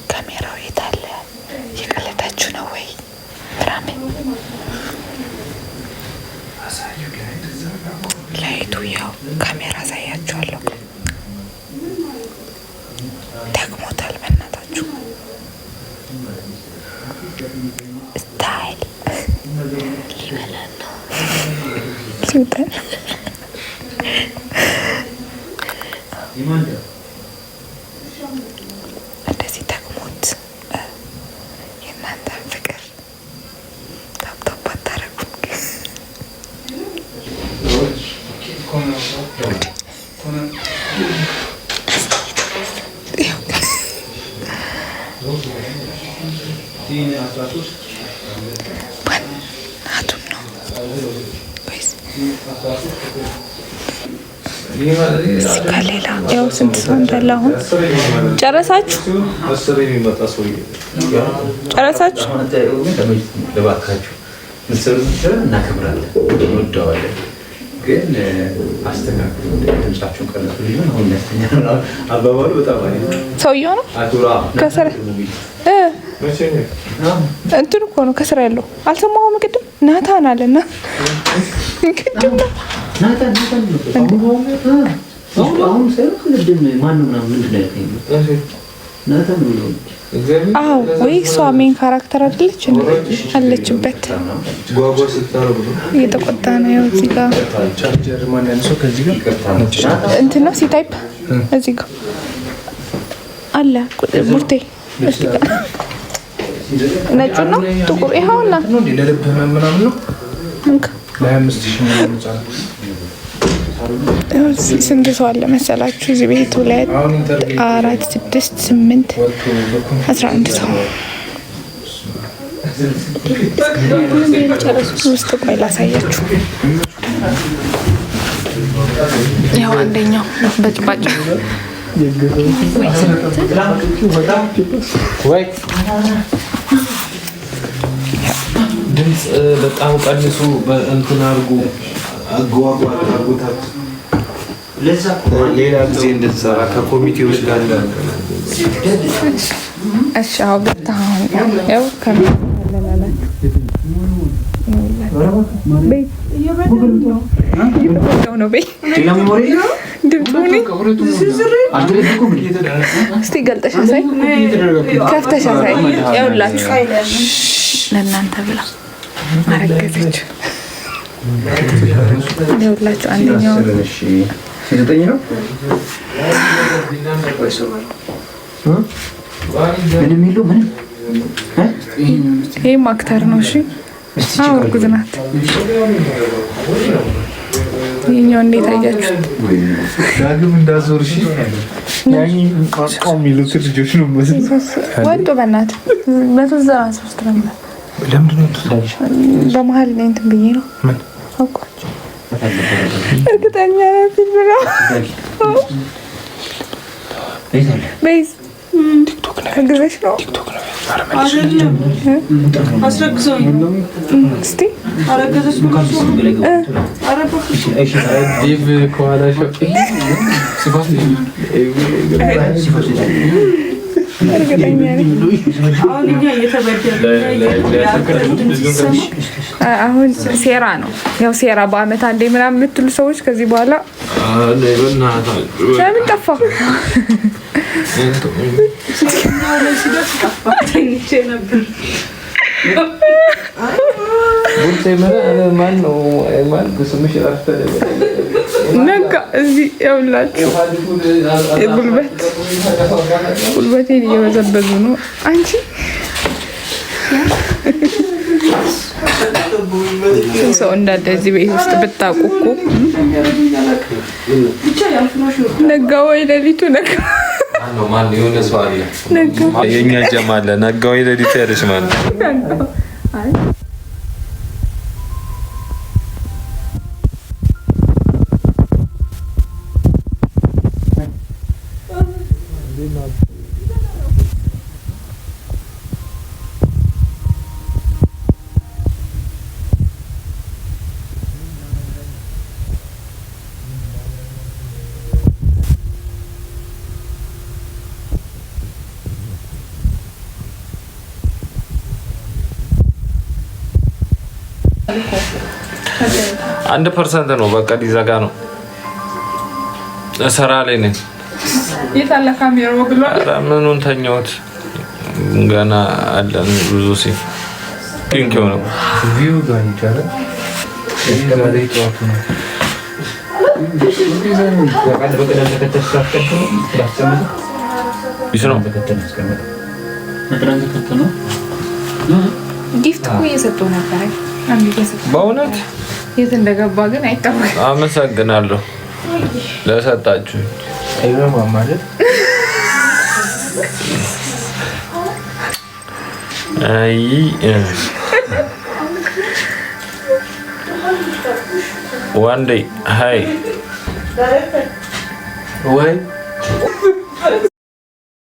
ካሜራው የታለ? የቀለዳችሁ ነው ወይ? ምናምን ላይቱ ያው ካሜራ አሳያችኋለሁ። ደግሞታል። በእናታችሁ ስታይል ሊበላን ነው። እንደዚህ ደግሞት የእናንተን ፍቅር ታብታባ አታረጉም። ናቱን ነው ወይስ ሌላ? ያው ስንት ሰው እንዳለ አሁን ጨረሳችሁ? እናከብራለን፣ እንወደዋለን። ግን አስተካክሉ፣ ድምጻችሁን ቀንሱ። ሊሆን አሁን ያስተኛል አባባሉ በጣም አይደል? ሰውየው ነው ከስራ እንትን እኮ ነው ከስራ ያለው። አልሰማሁም። ቅድም ናታን አለና ቅድም ናታን አሁን ሳይሆን ቅድም ማነው ምናምን ምንድን ነው ያልከኝ? ናታን ነው። አዎ ወይ እሷ ሜን ካራክተር አይደለች አለችበት። ጓጓ ስታረጉ ነው እየተቆጣ ነው። ያው እዚህ ጋር ቻርጀር ማን ያነሰው ከዚህ ጋር እንትን ነው ሲታይፕ እዚህ ጋር አለ ቡርቴ እዚህ ጋር ነጭ ነው ጥቁር ይኸውና ነው እንዴ ለልብ ምናምን ነው ለ25,000 ምናምን ጻፈ። ስንት ሰው አለ መሰላችሁ እዚህ ቤት? 2 4 6 8 11 ሰው ውስጥ ቆይ ላሳያችሁ። ያው አንደኛው በጭባጭ ወይ ድምጽ በጣም ቀንሱ፣ በእንትን አድርጉ፣ አጓጓ አድርጉታት። ለዛ ሌላ ጊዜ እንድትሰራ ከኮሚቴዎች ጋር እሺ። አዎ በጣም ያው እስቲ ገልጠሽ አሳይ፣ ከፍተሽ አሳይ። ያውላችሁ ለእናንተ ብላ አረገዘች። ያውላችሁ አንደኛው ሲዘጠኝ ነው ምንም የለው ምንም። ይሄም አክተር ነው። እሺ አዎ እርጉዝ ናት። ይሄኛው እንዴት አያችሁ? ዳግም እንዳዞር እሺ ያኝ ቋቋም ይሉት ልጆች ነው ማለት ወጡ። በእናትህ 193 ነው። ለምንድን ነው ተሳሽ? በመሀል ላይ እንትን ብዬ ነው ምን አውቃችሁ እርግጠኛ ነኝ። ቤዝ ቲክቶክ ላይ ግዘሽ ነው ቲክቶክ ነው አስረግዘውኝ እስቲ አረገዘች ዲቭ ከኋላሽ ሲፋስ እርግጠኛ ነኝ። አሁን እኛ አሁን ሴራ ነው ያው ሴራ በአመት አንዴ ምናምን የምትሉ ሰዎች ከዚህ በኋላ ለምን ጠፋ? ነጋ እዚህ ያውላችሁ ጉልበቴን እየበዘበዙ ነው። አንቺ ሰው እንዳለ እዚህ ቤት ውስጥ ብታውቁ እኮ ነጋ ወይ ሌሊቱ ነጋ ነው ማን የሆነ ሰው አለ የኛ ጀማ አለ ነጋው የሌሊት ያለሽ ማለት አይ አንድ ፐርሰንት ነው በቃ ሊዘጋ ነው ሰራ ላይ ነኝ የታለ ካሜራው ብሏል ምኑን ተኛውት ገና አለን ብዙ ሲ ፒንክ ነው ቪው ጋር ይቻላል ከመሬት ወጥቶ ነው በቃል በቀደም ተከተስካከቱ ባሰማ ይስነው በቀደም ተከተሉ ጊፍት እኮ እየሰጠው ነበር አንዴ እየሰጠው በእውነት የት እንደገባ ግን አይታወቅም አመሰግናለሁ ለሰጣችሁ አይረማ ማለት አይ one day hi ወይ